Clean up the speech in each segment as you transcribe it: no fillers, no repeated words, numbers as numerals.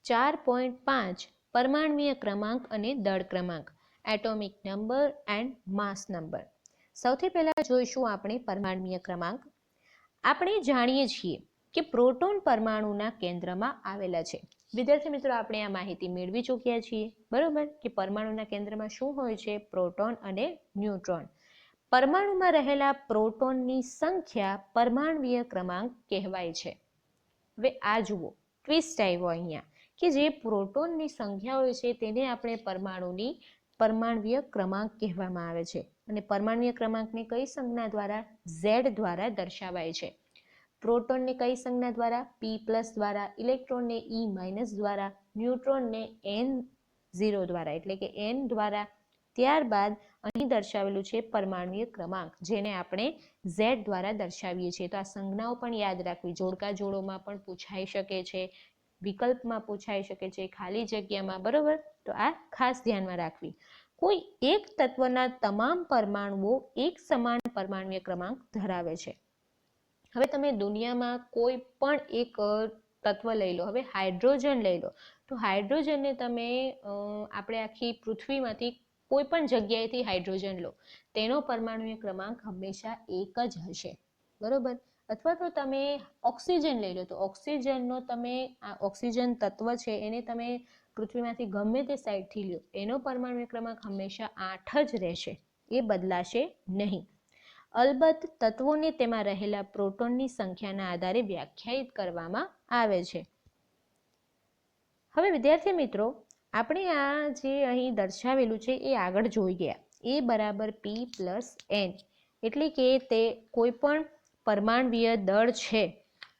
4.5 પરમાણ્વીય ક્રમાંક અને દળ ક્રમાંક, atomic number and mass number. સૌથી પહેલા જોઈશું આપણે પરમાણ્વીય ક્રમાંક. આપણે જાણીએ છીએ કે પ્રોટોન પરમાણુના કેન્દ્રમાં આવેલા છે. વિદ્યાર્થી મિત્રો, આપણે આ માહિતી મેળવી ચૂક્યા છીએ, બરોબર, કે પરમાણુના કેન્દ્રમાં શું હોય છે? પ્રોટોન અને ન્યુટ્રોન. પરમાણુમાં રહેલા પ્રોટોનની સંખ્યા પરમાણ્વીય ક્રમાંક કહેવાય છે. હવે આ જુઓ, ટ્વિસ્ટ આવ્યો અહીંયા, કે જે પ્રોટોનની સંખ્યા હોય છે તેને આપણે પરમાણ્વીય ક્રમાંક કહેવામાં આવે છે. અને પરમાણ્વીય ક્રમાંકને કઈ સંજ્ઞા દ્વારા? Z દ્વારા દર્શાવાય છે. પ્રોટોનને કઈ સંજ્ઞા દ્વારા? P+ દ્વારા, ઇલેક્ટ્રોનને E- દ્વારા, ન્યુટ્રોનને N0 દ્વારા, એટલે કે N દ્વારા. ત્યારબાદ અહીં દર્શાવેલું છે પરમાણ્વીય ક્રમાંક, જેને આપણે Z દ્વારા દર્શાવીએ છીએ. તો આ સંજ્ઞાઓ પણ યાદ રાખવી. જોડકા જોડોમાં પણ પૂછાઈ શકે છે, વિકલ્પમાં પૂછાઈ શકે છે, ખાલી જગ્યામાં, બરોબર. તો આ ખાસ ધ્યાનમાં રાખવી. કોઈ એક તત્વના તમામ પરમાણુઓ એક સમાન પરમાણ્વીય ક્રમાંક ધરાવે છે. હવે તમે દુનિયામાં કોઈ પણ એક તત્વ લઈ લો. હવે હાઇડ્રોજન લઈ લો, તો હાઇડ્રોજનને તમે આપણે આખી પૃથ્વીમાંથી કોઈ પણ જગ્યાએથી હાઇડ્રોજન લો, તેનો પરમાણ્વીય ક્રમાંક હંમેશા એક જ હશે, બરોબર. અથવા તો તમે ઓક્સિજન લઈ લો, તો ઓક્સિજનનો તમે આ ઓક્સિજન તત્વ છે એને તમે પૃથ્વીમાંથી ગમે તે સાઈડથી લો, એનો પરમાણ્વીય ક્રમાંક હંમેશા 8 જ રહેશે, એ બદલાશે નહીં. અલબત્ત તત્વોને તેમાં રહેલા પ્રોટોનની સંખ્યાના આધારે વ્યાખ્યાયિત કરવામાં આવે છે. હવે વિદ્યાર્થી મિત્રો, આપણે આ જે અહીં દર્શાવેલું છે એ આગળ જોઈ ગયા. A = P+N, એટલે કે તે કોઈ પણ પરમાણ્વીય દળ છે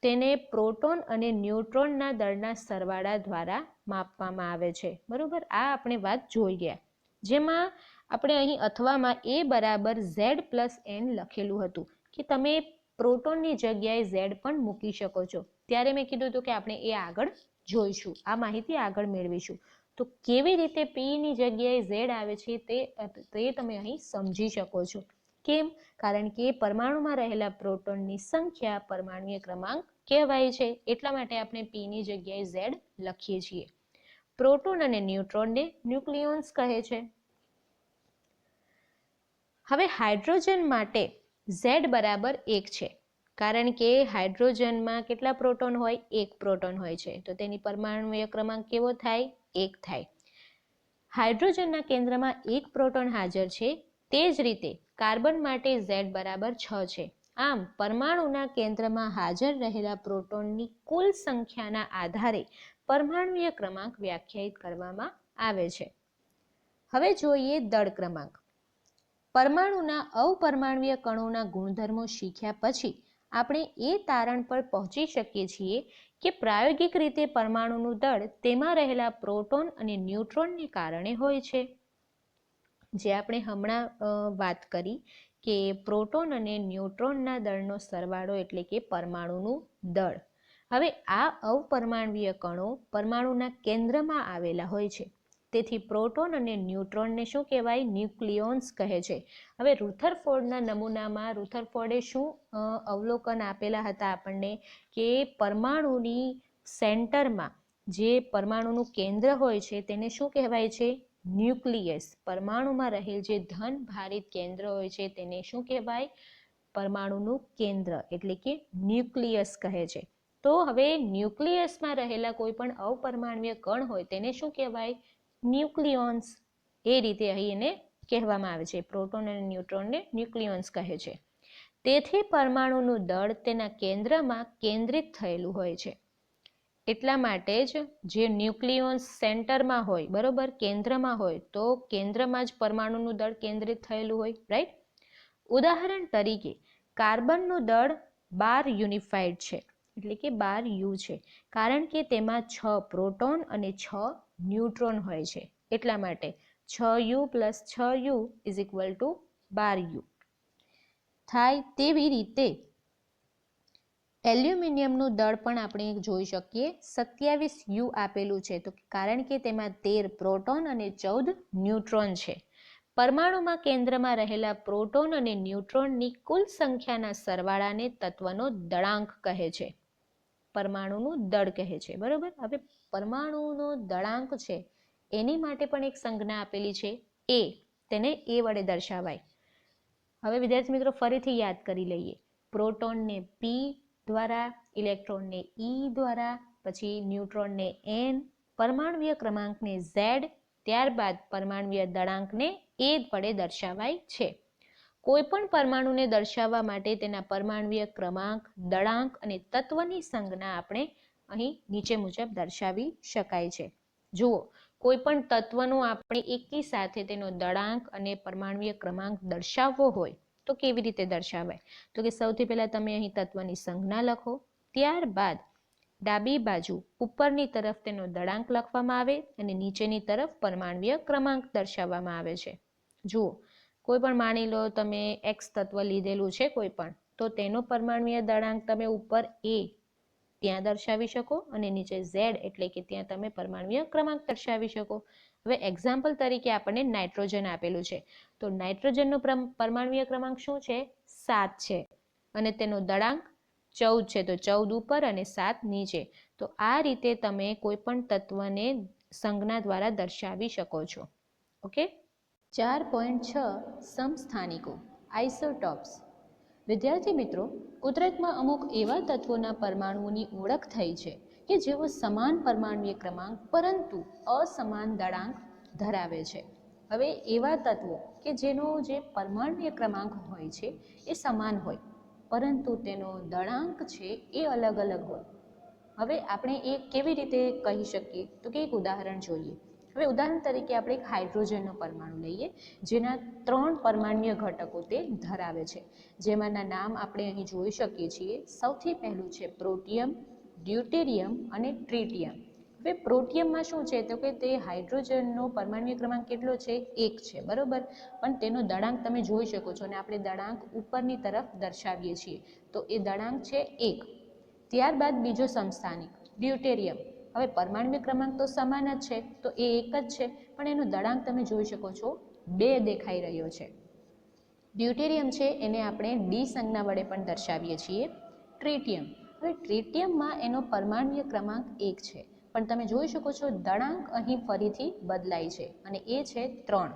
તેને પ્રોટોન અને ન્યુટ્રોનના દળના સરવાળા દ્વારા માપવામાં આવે છે, બરોબર. આ આપણે વાત જોઈ ગયા, જેમાં આપણે અહીં અથવામાં A = Z+N લખેલું હતું, કે તમે પ્રોટોનની જગ્યાએ Z પણ મૂકી શકો છો. ત્યારે મેં કીધું હતું કે આપણે એ આગળ જોઈશું, આ માહિતી આગળ મેળવીશું. તો કેવી રીતે P ની જગ્યાએ Z આવે છે તે તમે અહીં સમજી શકો છો. કેમ? કારણ કે પરમાણુમાં રહેલા પ્રોટોનની સંખ્યા પરમાણ્વીય ક્રમાંક કહેવાય છે, એટલા માટે આપણે P ની જગ્યાએ Z લખીએ છીએ. પ્રોટોન અને ન્યુટ્રોનને ન્યુક્લિયોન્સ કહે છે. હવે હાઇડ્રોજન માટે Z = 1 છે, કારણ કે હાઇડ્રોજનમાં કેટલા પ્રોટોન હોય? 1 પ્રોટોન હોય છે, તો તેની પરમાણ્વીય ક્રમાંક કેવો થાય? 1 થાય. હાઇડ્રોજનના કેન્દ્રમાં 1 પ્રોટોન હાજર છે, તે જ રીતે કાર્બન માટે Z = 6 છે. આમ પરમાણુના કેન્દ્રમાં હાજર રહેલા પ્રોટોનની કુલ સંખ્યાના આધારે પરમાણ્વીય ક્રમાંક વ્યાખ્યાયિત કરવામાં આવે છે. હવે જોઈએ દળ ક્રમાંક. પરમાણુના અપરમાણ્વીય કણોના ગુણધર્મો શીખ્યા પછી આપણે એ તારણ પર પહોંચી શકીએ છીએ કે પ્રાયોગિક રીતે પરમાણુનું દળ તેમાં રહેલા પ્રોટોન અને ન્યુટ્રોનને કારણે હોય છે. જે આપણે હમણાં વાત કરી કે પ્રોટોન અને ન્યુટ્રોનના દળનો સરવાળો એટલે કે પરમાણુનું દળ. હવે આ અપરમાણ્વીય કણો પરમાણુના કેન્દ્રમાં આવેલા હોય છે, તેથી પ્રોટોન અને ન્યુટ્રોનને શું કહેવાય? ન્યુક્લિયોન્સ કહે છે. હવે રુથરફોર્ડના નમૂનામાં રુથરફોર્ડે શું અવલોકન આપેલા હતા આપણને? કે પરમાણુની સેન્ટરમાં જે પરમાણુનું કેન્દ્ર હોય છે તેને શું કહેવાય છે? ન્યુક્લિયસ. પરમાણુમાં રહેલ જે ધન ભારિત કેન્દ્ર હોય છે તેને શું કહેવાય? પરમાણુનું કેન્દ્ર, એટલે કે ન્યુક્લિયસ કહે છે. તો હવે ન્યુક્લિયસમાં રહેલા કોઈ પણ અપરમાણ્વીય કણ હોય તેને શું કહેવાય? ન્યુક્લિયોન્સ. એ રીતે અહીં એને કહેવામાં આવે છે. પ્રોટોન અને ન્યુટ્રોનને ન્યુક્લિયોન્સ કહે છે. તેથી પરમાણુનું દળ તેના કેન્દ્રમાં કેન્દ્રિત થયેલું હોય છે. એટલા માટે જ જે ન્યુક્લિયોન્સ સેન્ટરમાં હોય, બરોબર, કેન્દ્રમાં હોય, તો કેન્દ્રમાં જ પરમાણુનું દળ કેન્દ્રિત થયેલું હોય, રાઈટ. ઉદાહરણ તરીકે કાર્બનનું દળ 12 યુનિફાઈડ છે, એટલે કે 12U છે, કારણ કે તેમાં 6 પ્રોટોન અને 6 ન્યુટ્રોન હોય છે. એટલા માટે 6U + 6U = 12U થાય. તેવી રીતે એલ્યુમિનિયમનું દળ પણ આપણે જોઈ શકીએ, 27U આપેલું છે, તો કારણ કે તેમાં 13 પ્રોટોન અને 14 ન્યુટ્રોન છે. પરમાણુમાં કેન્દ્રમાં રહેલા પ્રોટોન અને ન્યુટ્રોનની કુલ સંખ્યાના સરવાળાને તત્વનો દળાંક કહે છે, પરમાણુનું દળ કહે છે, બરોબર. હવે પરમાણુનો દળાંક છે એની માટે પણ એક સંજ્ઞા આપેલી છે એ, તેને એ વડે દર્શાવાય. હવે વિદ્યાર્થી મિત્રો ફરીથી યાદ કરી લઈએ. પ્રોટોનને P દ્વારા, ઇલેક્ટ્રોનને E દ્વારા, પછી ન્યુટ્રોનને N, પરમાણ્વીય ક્રમાંકને Z, ત્યારબાદ પરમાણ્વીય દળાંકને એ વડે દર્શાવાય છે. કોઈ પણ પરમાણુને દર્શાવવા માટે તેના પરમાણ્વીય ક્રમાંક, દળાંક અને તત્વની સંજ્ઞા આપણે અહીં નીચે મુજબ દર્શાવી શકાય છે. જુઓ, કોઈ પણ તત્વનો આપણે એકી સાથે તેનો દળાંક અને પરમાણ્વીય ક્રમાંક દર્શાવવો હોય તો કેવી રીતે દર્શાવાય? તો કે સૌથી પહેલા તમે અહીં તત્વની સંજ્ઞા લખો, ત્યારબાદ ડાબી બાજુ ઉપરની તરફ તેનો દળાંક લખવામાં આવે અને નીચેની તરફ પરમાણ્વીય ક્રમાંક દર્શાવવામાં આવે છે. જુઓ, કોઈ પણ માની લો તમે X તત્વ લીધેલું છે કોઈ પણ, તો તેનો પરમાણ્વીય દળાંક તમે ઉપર A ત્યાં દર્શાવી શકો અને નીચે Z એટલે કે ત્યાં તમે પરમાણ્વીય ક્રમાંક દર્શાવી શકો. હવે એક્ઝામ્પલ તરીકે આપણને નાઇટ્રોજન આપેલું છે, તો નાઇટ્રોજનનો પરમાણ્વીય ક્રમાંક શું છે? 7 છે અને તેનો દળાંક 14 છે, તો 14 ઉપર અને 7 નીચે. તો આ રીતે તમે કોઈ પણ તત્વને સંજ્ઞા દ્વારા દર્શાવી શકો છો. ઓકે. 4.6 સમસ્થાનિકો આઇસોટોપ્સ. વિદ્યાર્થી મિત્રો, કુદરતમાં અમુક એવા તત્વોના પરમાણુઓની ઓળખ થઈ છે કે જેઓ સમાન પરમાણ્વીય ક્રમાંક પરંતુ અસમાન દળાંક ધરાવે છે. હવે એવા તત્વો કે જેનો જે પરમાણ્વીય ક્રમાંક હોય છે એ સમાન હોય પરંતુ તેનો દળાંક છે એ અલગ અલગ હોય. હવે આપણે એ કેવી રીતે કહી શકીએ? તો કે એક ઉદાહરણ જોઈએ. હવે ઉદાહરણ તરીકે આપણે એક હાઇડ્રોજનનો પરમાણુ લઈએ, જેના 3 પરમાણ્વીય ઘટકો તે ધરાવે છે, જેમાંના નામ આપણે અહીં જોઈ શકીએ છીએ. સૌથી પહેલું છે પ્રોટિયમ, ડ્યુટેરિયમ અને ટ્રિટિયમ. હવે પ્રોટિયમમાં શું છે? તો કે તે હાઇડ્રોજનનો પરમાણ્વીય ક્રમાંક કેટલો છે? 1 છે, બરોબર. પણ તેનો દળાંક તમે જોઈ શકો છો અને આપણે દળાંક ઉપરની તરફ દર્શાવીએ છીએ, તો એ દળાંક છે 1. ત્યારબાદ બીજો સમસ્થાનિક ડ્યુટેરિયમ. હવે પરમાણ્વીય ક્રમાંક તો સમાન જ છે, તો એ 1 જ છે, પણ એનો દળાંક તમે જોઈ શકો છો 2 દેખાઈ રહ્યો છે. ડ્યુટેરિયમ છે એને આપણે ડી સંજ્ઞા વડે પણ દર્શાવીએ છીએ. ટ્રિટિયમ. હવે ટ્રિટિયમમાં એનો પરમાણ્વીય ક્રમાંક 1 છે, પણ તમે જોઈ શકો છો દળાંક અહીં ફરીથી બદલાય છે અને એ છે 3,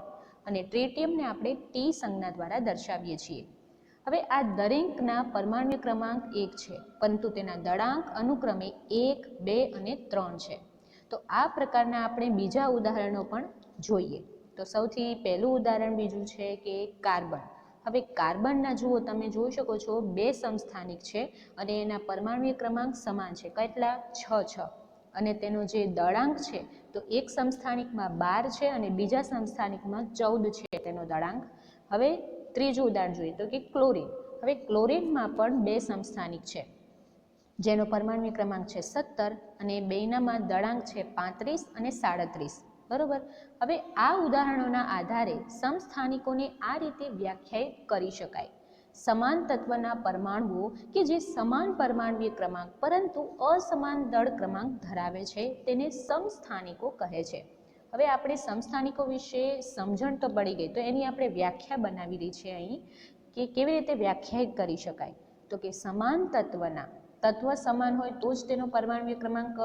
અને ટ્રિટિયમને આપણે ટી સંજ્ઞા દ્વારા દર્શાવીએ છીએ. હવે આ દરેકના પરમાણ્વીય ક્રમાંક 1 છે, પરંતુ તેના દળાંક અનુક્રમે 1, 2 અને 3 છે. તો આ પ્રકારના આપણે બીજા ઉદાહરણો પણ જોઈએ. તો સૌથી પહેલું ઉદાહરણ બીજું છે કે કાર્બન. હવે કાર્બનના જુઓ, તમે જોઈ શકો છો 2 સમસ્થાનિક છે અને એના પરમાણ્વીય ક્રમાંક સમાન છે. કેટલા? 6, અને તેનો જે દળાંક છે તો એક સમસ્થાનિકમાં 12 છે અને બીજા સમસ્થાનિકમાં 14 છે તેનો દળાંક. હવે ત્રીજું ઉદાહરણ જોઈએ તો કે ક્લોરીન. હવે ક્લોરીનમાં પણ 2 સમસ્થાનિક છે, જેનો પરમાણ્વીય ક્રમાંક છે 17 અને બેયનામાં દળાંક છે 35 અને 37, બરોબર. હવે આ ઉદાહરણોના આધારે સમસ્થાનિકોને આ રીતે વ્યાખ્યાયિત કરી શકાય. સમાન તત્વના પરમાણુઓ કે જે સમાન પરમાણ્વીય ક્રમાંક પરંતુ અસમાન દળ ક્રમાંક ધરાવે છે તેને સમસ્થાનિકો કહે છે. હવે આપણે સમસ્થાનિકો વિશે સમજણ તો પડી ગઈ, તો એની આપણે વ્યાખ્યા બનાવી રહી છે અહીં કે કેવી રીતે વ્યાખ્યાયિત કરી શકાય. તો કે સમાન તત્વના, તત્વ સમાન હોય તો જ તેનો પરમાણ્વીય ક્રમાંક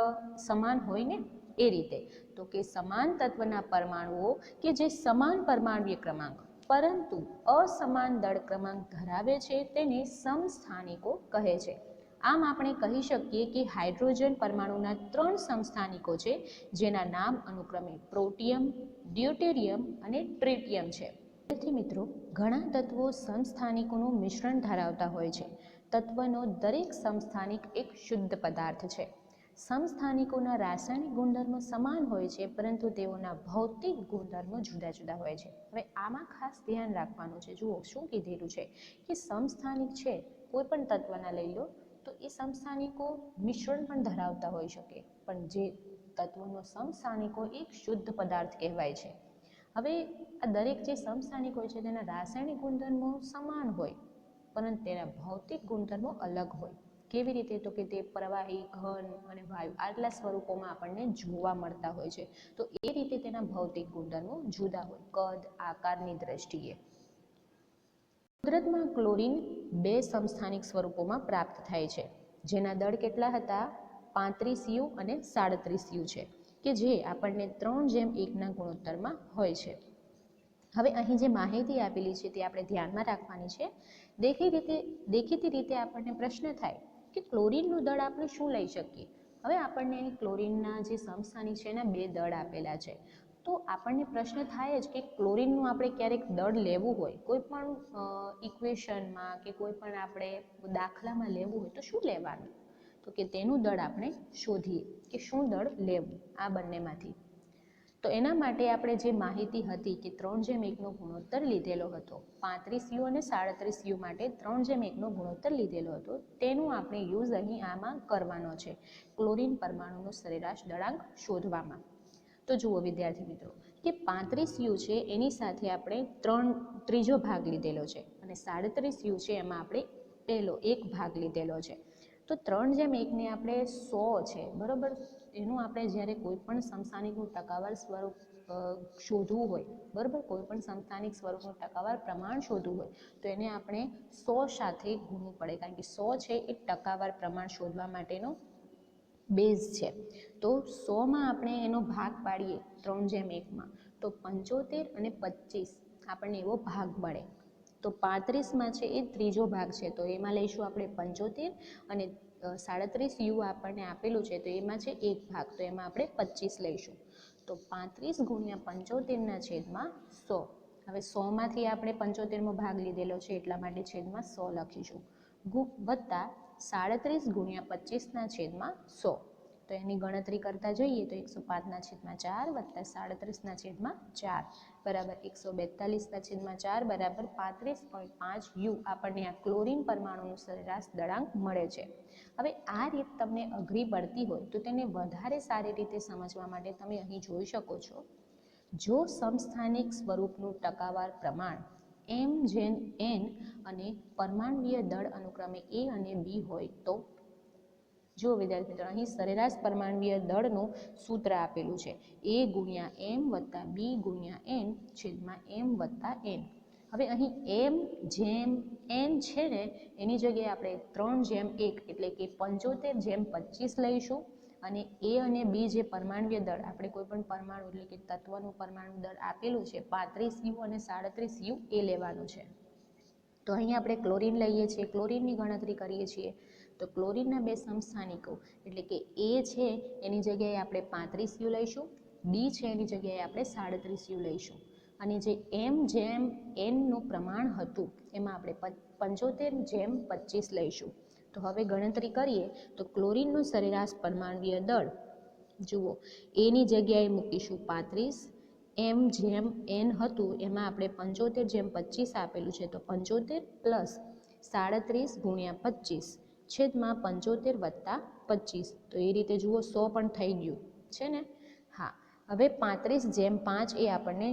સમાન હોય ને, એ રીતે. તો કે સમાન તત્વના પરમાણુઓ કે જે સમાન પરમાણ્વીય ક્રમાંક પરંતુ અસમાન દળ ક્રમાંક ધરાવે છે તેને સમસ્થાનિકો કહે છે. આમ આપણે કહી શકીએ કે હાઇડ્રોજન પરમાણુના 3 સમસ્થાનિકો છે, જેના નામ અનુક્રમે પ્રોટિયમ, ડ્યુટેરિયમ અને ટ્રિટિયમ છે. વિદ્યાર્થી મિત્રો, ઘણા તત્વો સમસ્થાનિકોનું મિશ્રણ ધરાવતા હોય છે. તત્વનો દરેક સમસ્થાનિક એક શુદ્ધ પદાર્થ છે. સમસ્થાનિકોના રાસાયણિક ગુણધર્મો સમાન હોય છે, પરંતુ તેઓના ભૌતિક ગુણધર્મો જુદા જુદા હોય છે. હવે આમાં ખાસ ધ્યાન રાખવાનું છે. જુઓ શું કીધેલું છે કે સમસ્થાનિક છે, કોઈ પણ તત્વના લઈ લો તો એ સમસ્થાનિકો મિશ્રણ પણ ધરાવતા હોઈ શકે, પણ જે તત્વોનો સમસ્થાનિકો એક શુદ્ધ પદાર્થ કહેવાય છે. હવે આ દરેક જે સમસ્થાનિક હોય છે તેના રાસાયણિક ગુણધર્મો સમાન હોય, પરંતુ તેના ભૌતિક ગુણધર્મો અલગ હોય. કેવી રીતે? તો કે તે પ્રવાહી, ઘન અને વાયુ આટલા સ્વરૂપોમાં આપણને જોવા મળતા હોય છે, તો એ રીતે તેના ભૌતિક ગુણધર્મો જુદા હોય, કદ, આકારની દ્રષ્ટિએ. કુદરતમાં ક્લોરીન 2 સમસ્થાનિક સ્વરૂપોમાં પ્રાપ્ત થાય છે, જેના દળ કેટલા હતા? 35U અને 37U છે કે જે આપણને 3:1ના ગુણોત્તરમાં હોય છે. હવે અહીં જે માહિતી આપેલી છે તે આપણે ધ્યાનમાં રાખવાની છે. દેખીતી રીતે આપણને પ્રશ્ન થાય કે ક્લોરીનનું દળ આપણે શું લઈ શકીએ. હવે આપણને અહીં ક્લોરીનના જે સમસ્થાનિક છે એના 2 દળ આપેલા છે. તો આપણને પ્રશ્ન થાય જ કે ક્લોરીનનું આપણે ક્યારેક દળ લેવું હોય, કોઈ પણ ઇક્વેશનમાં કે કોઈ પણ આપણે દાખલામાં લેવું હોય તો શું લેવાનું, તો કે તેનું દળ આપણે શોધીએ કે શું દળ લેવું આ બંનેમાંથી. તો એના માટે આપણે જે માહિતી હતી કે 3:1નો ગુણોત્તર લીધેલો હતો, 35U અને 37U માટે 3:1નો ગુણોત્તર લીધેલો હતો, તેનું આપણે યુઝ અહીં આમાં કરવાનો છે ક્લોરીન પરમાણુનો સરેરાશ દળાંક શોધવામાં. તો જુઓ વિદ્યાર્થી મિત્રો કે 35U છે એની સાથે આપણે ત્રીજો ભાગ લીધેલો છે અને 37U છે એમાં આપણે પહેલો 1 ભાગ લીધેલો છે. તો 3:1ને આપણે 100 છે બરાબર, એનું આપણે જ્યારે કોઈ પણ સમસ્થાનિકનું ટકાવાર સ્વરૂપ શોધવું હોય બરાબર, કોઈ પણ સમસ્થાનિક સ્વરૂપનું ટકાવાર પ્રમાણ શોધવું હોય તો એને આપણે 100 સાથે ગુણવું પડે, કારણ કે 100 છે એ ટકાવાર પ્રમાણ શોધવા માટેનો બેઝ છે. તો 100માં આપણે એનો ભાગ પાડીએ 3:1માં તો 75 અને 25 આપણને એવો ભાગ મળે. તો 35માં છે એ ત્રીજો ભાગ છે તો એમાં લઈશું આપણે 75 અને 37U આપણને આપેલું છે તો એમાં છે 1 ભાગ તો એમાં આપણે 25 લઈશું. તો 35 × 75/100. હવે 100માંથી આપણે 75મો ભાગ લીધેલો છે એટલા માટે છેદમાં 100 લખીશું વત્તા 37 × 25/100. તો એની ગણતરી કરતા જઈએ તો 105/4 વત્તા 37/4 બરાબર 142/4 બરાબર 35.5U આપણને આ ક્લોરીન પરમાણુનું સરેરાશ દળાંક મળે છે. હવે આ રીત તમને અઘરી પડતી હોય તો તેને વધારે સારી રીતે સમજવા માટે તમે અહીં જોઈ શકો છો, જો સમસ્થાનિક સ્વરૂપનું ટકાવાર પ્રમાણ m/n અને પરમાણુય દળ અનુક્રમે A અને B હોય તો જો વિદ્યાર્થી મિત્રો અહીં સરેરાશ પરમાણુય દળનું સૂત્ર આપેલું છે A × m વત્તા B × n છેદમાં m વત્તા n. હવે અહીં m/n છે ને એની જગ્યાએ આપણે 3:1 એટલે કે 75/25 લઈશું અને A અને B જે પરમાણુય દળ આપણે કોઈ પણ પરમાણુ એટલે કે તત્વનું પરમાણુ દળ આપેલું છે 35U અને 37U એ લેવાનું છે. તો અહીં આપણે ક્લોરીન લઈએ છીએ, ક્લોરીનની ગણતરી કરીએ છીએ તો ક્લોરીનના 2 સમસ્થાનિકો એટલે કે A છે એની જગ્યાએ આપણે 35U લઈશું, B છે એની જગ્યાએ આપણે 37U લઈશું અને જે m/nનું પ્રમાણ હતું એમાં આપણે 75/25 લઈશું. તો હવે ગણતરી કરીએ તો ક્લોરીનનું સરેરાશ પરમાણુય દળ જુઓ એની જગ્યાએ મૂકીશું 35, m/n હતું એમાં આપણે 75/25 આપેલું છે તો 75 + 37 × 25 છેદમાં 75 વત્તા 25. તો એ રીતે જુઓ 100 પણ થઈ ગયું છે ને. હા, હવે 35/5 એ આપણને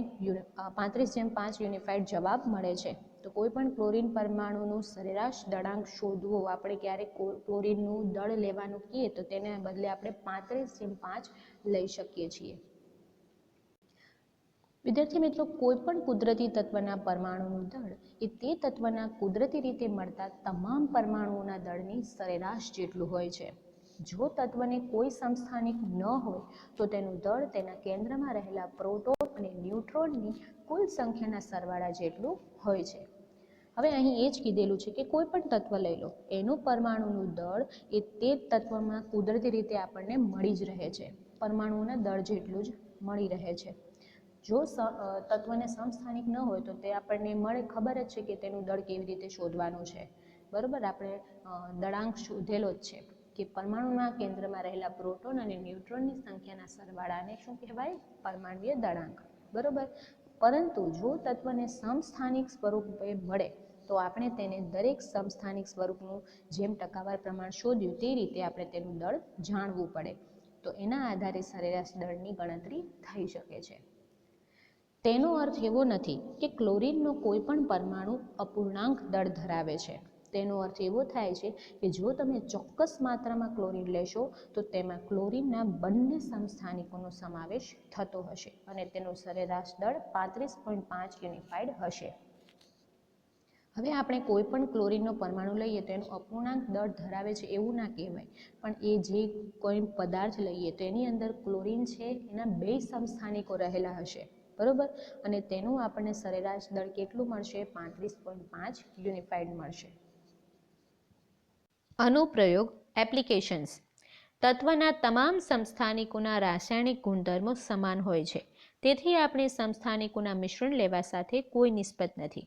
35/5 યુનિફાઈડ જવાબ મળે છે. તો કોઈ પણ ક્લોરીન પરમાણુનું સરેરાશ દળાંક શોધવું આપણે ક્યારેક ક્લોરીનનું દળ લેવાનું કહીએ તો તેને બદલે આપણે 35/5 લઈ શકીએ છીએ. વિદ્યાર્થી મિત્રો, કોઈ પણ કુદરતી તત્વના પરમાણુનું દળ એ તે તત્વના કુદરતી રીતે મળતા તમામ પરમાણુઓના દળની સરેરાશ જેટલું હોય છે. જો તત્વને કોઈ સમસ્થાનિક ન હોય તો તેનું દળ તેના કેન્દ્રમાં રહેલા પ્રોટોન અને ન્યુટ્રોનની કુલ સંખ્યાના સરવાળા જેટલું હોય છે. હવે અહીં એ જ કીધેલું છે કે કોઈ પણ તત્વ લઈ લો એનું પરમાણુનું દળ એ તે તત્વમાં કુદરતી રીતે આપણને મળી જ રહે છે, પરમાણુઓના દળ જેટલું જ મળી રહે છે. જો તત્વને સમસ્થાનિક ન હોય તો તે આપણને મળે ખબર જ છે કે તેનું દળ કેવી રીતે શોધવાનું છે બરાબર. આપણે દળાંક શોધેલો જ છે કે પરમાણુના કેન્દ્રમાં રહેલા પ્રોટોન અને ન્યુટ્રોનની સંખ્યાના સરવાળાને શું કહેવાય? પરમાણુય દળાંક બરાબર. પરંતુ જો તત્વને સમસ્થાનિક સ્વરૂપે મળે તો આપણે તેને દરેક સમસ્થાનિક સ્વરૂપનું જેમ ટકાવાર પ્રમાણ શોધ્યું તે રીતે આપણે તેનું દળ જાણવું પડે. તો એના આધારે સરેરાશ દળની ગણતરી થઈ શકે છે. તેનો અર્થ એવો નથી કે ક્લોરીનનો કોઈ પણ પરમાણુ અપૂર્ણાંક દળ ધરાવે છે. તેનો અર્થ એવો થાય છે કે જો તમે ચોક્કસ માત્રામાં ક્લોરીન લેશો તો તેમાં ક્લોરીનના બંને સમસ્થાનિકોનો સમાવેશ થતો હશે અને તેનું સરેરાશ દળ 35.5 યુનિફાઈડ હશે. હવે આપણે કોઈ પણ ક્લોરીનનો પરમાણુ લઈએ તો એનું અપૂર્ણાંક દળ ધરાવે છે એવું ના કહેવાય, પણ એ જે કોઈ પદાર્થ લઈએ તો એની અંદર ક્લોરીન છે એના 2 સમસ્થાનિકો રહેલા હશે, બરોબર, અને તેનું આપણને સરેરાશ દળ કેટલું મળશે? 35.5 યુનિફાઈડ મળશે. અનુપ્રયોગ એપ્લિકેશન્સ. તત્વના તમામ સમસ્થાનિકોના રાસાયણિક ગુણધર્મો સમાન હોય છે, તેથી આપણે સમસ્થાનિકોના મિશ્રણ લેવા સાથે કોઈ નિસ્બત નથી.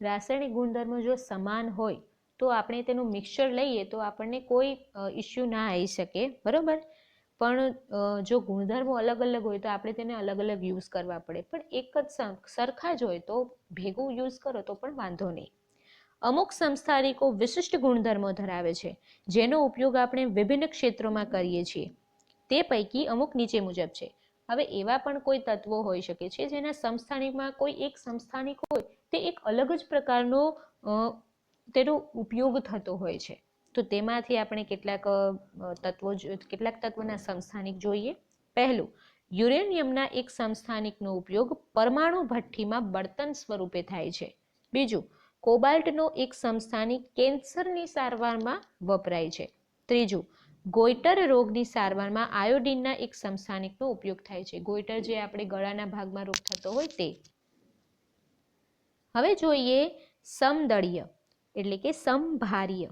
રાસાયણિક ગુણધર્મો જો સમાન હોય તો આપણે તેનું મિક્સચર લઈએ તો આપણને કોઈ ઇસ્યુ ના આવી શકે, બરાબર, પણ જો ગુણધર્મો અલગ અલગ હોય તો આપણે તેને અલગ અલગ યુઝ કરવા પડે, પણ એક જ સરખા જ હોય તો ભેગું યુઝ કરો તો પણ વાંધો નહીં. અમુક સમસ્થાનિકો વિશિષ્ટ ગુણધર્મો ધરાવે છે જેનો ઉપયોગ આપણે વિભિન્ન ક્ષેત્રોમાં કરીએ છીએ. તે પૈકી અમુક નીચે મુજબ છે. હવે એવા પણ કોઈ તત્વો હોઈ શકે છે જેના સમસ્થાનિકમાં કોઈ એક સમસ્થાનિક હોય તે એક અલગ જ પ્રકારનો તેનો ઉપયોગ થતો હોય છે, તો તેમાંથી આપણે કેટલાક તત્વોના સમસ્થાનિક જોઈએ. પહેલું, યુરેનિયમના એક સમસ્થાનિકનો ઉપયોગ પરમાણુ ભઠ્ઠીમાં બળતણ સ્વરૂપે થાય છે. બીજું, કોબાલ્ટનો એક સમસ્થાનિક કેન્સરની સારવારમાં વપરાય છે. ત્રીજું, ગોઈટર રોગની સારવારમાં આયોડિનના એક સમસ્થાનિકનો ઉપયોગ થાય છે. ગોઈટર જે આપણે ગળાના ભાગમાં રોગ થતો હોય તે. હવે જોઈએ સમદળીય એટલે કે સમભારીય.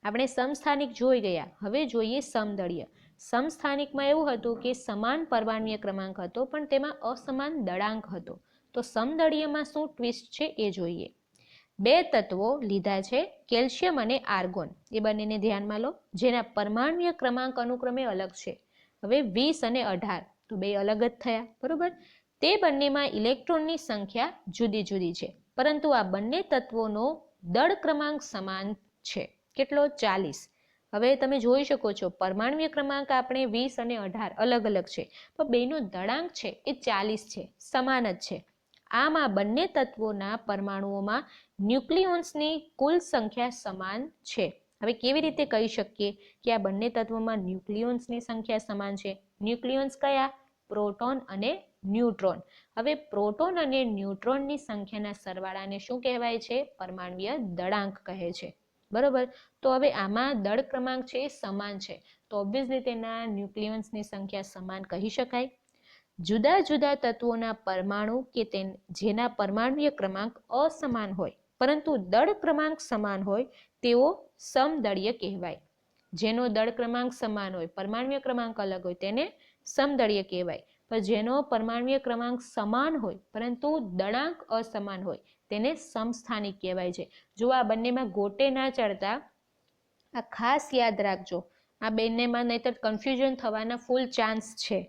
આપણે સમસ્થાનિક જોઈ ગયા, હવે જોઈએ સમદળીય. સમસ્થાનિકમાં એવું હતું કે સમાન પરમાણ્વીય ક્રમાંક હતો પણ તેમાં અસમાન દળાંક હતો. તો સમદળીયમાં શું ટ્વિસ્ટ છે એ જોઈએ. 2 તત્વો લીધા છે, કેલ્શિયમ અને આર્ગોન, એ બંનેને ધ્યાનમાં લો, જેના પરમાણ્વીય ક્રમાંક અનુક્રમે અલગ છે. હવે 20 અને 18 તો 2 અલગ જ થયા, બરોબર. તે બંનેમાં ઇલેક્ટ્રોનની સંખ્યા જુદી જુદી છે, પરંતુ આ બંને તત્વોનો દળ ક્રમાંક સમાન છે. કેટલો? 40. હવે તમે જોઈ શકો છો પરમાણ્વીય ક્રમાંક આપણે 20 અને 18 અલગ અલગ છે, પણ બેનો દળાંક છે એ 40 છે, સમાન જ છે. આમ આ બંને તત્વોના પરમાણુઓમાં ન્યુક્લિયોન્સની કુલ સંખ્યા સમાન છે. હવે કેવી રીતે કહી શકીએ કે આ બંને તત્વોમાં ન્યુક્લિયોન્સની સંખ્યા સમાન છે? ન્યુક્લિયોન્સ કયા? પ્રોટોન અને ન્યુટ્રોન. હવે પ્રોટોન અને ન્યુટ્રોનની સંખ્યાના સરવાળાને શું કહેવાય છે? પરમાણ્વીય દળાંક કહે છે, બરોબર. તો હવે આમાં દળ ક્રમાંક છે એ સમાન છે, તો ઓબ્વિયસલી તેના ન્યુક્લિયોન્સની સંખ્યા સમાન કહી શકાય. જુદા જુદા તત્વોના પરમાણુ કે જેના પરમાણ્વીય ક્રમાંક અસમાન હોય પરંતુ દળ ક્રમાંક સમાન હોય તેઓ સમદળીય કહેવાય. જેનો દળ ક્રમાંક સમાન હોય, પરમાણ્વીય ક્રમાંક અલગ હોય તેને સમદળીય કહેવાય, પણ જેનો પરમાણ્વીય ક્રમાંક સમાન હોય પરંતુ દળાંક અસમાન હોય તેને સમસ્થાનિક કહેવાય છે. જો આ બંનેમાં ગોટે ના ચડતા, આ ખાસ યાદ રાખજો, આ બંનેમાં નહીતર કન્ફ્યુઝન થવાના ફૂલ ચાન્સ છે.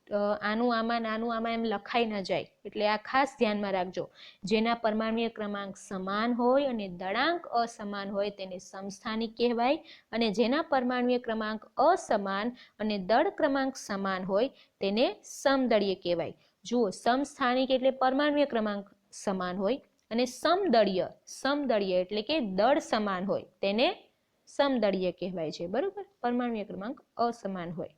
આનું આમાં નાનું આમાં એમ લખાઈ ન જાય, એટલે આ ખાસ ધ્યાનમાં રાખજો. જેના પરમાણ્વીય ક્રમાંક સમાન હોય અને દળાંક અસમાન હોય તેને સમસ્થાનિક કહેવાય, અને જેના પરમાણ્વીય ક્રમાંક અસમાન અને દળ ક્રમાંક સમાન હોય તેને સમદળીય કહેવાય. જુઓ, સમસ્થાનિક એટલે પરમાણ્વીય ક્રમાંક સમાન હોય, અને સમદળીય એટલે કે દળ સમાન હોય તેને સમદળીય કહેવાય છે, બરોબર, પરમાણ્વીય ક્રમાંક અસમાન હોય.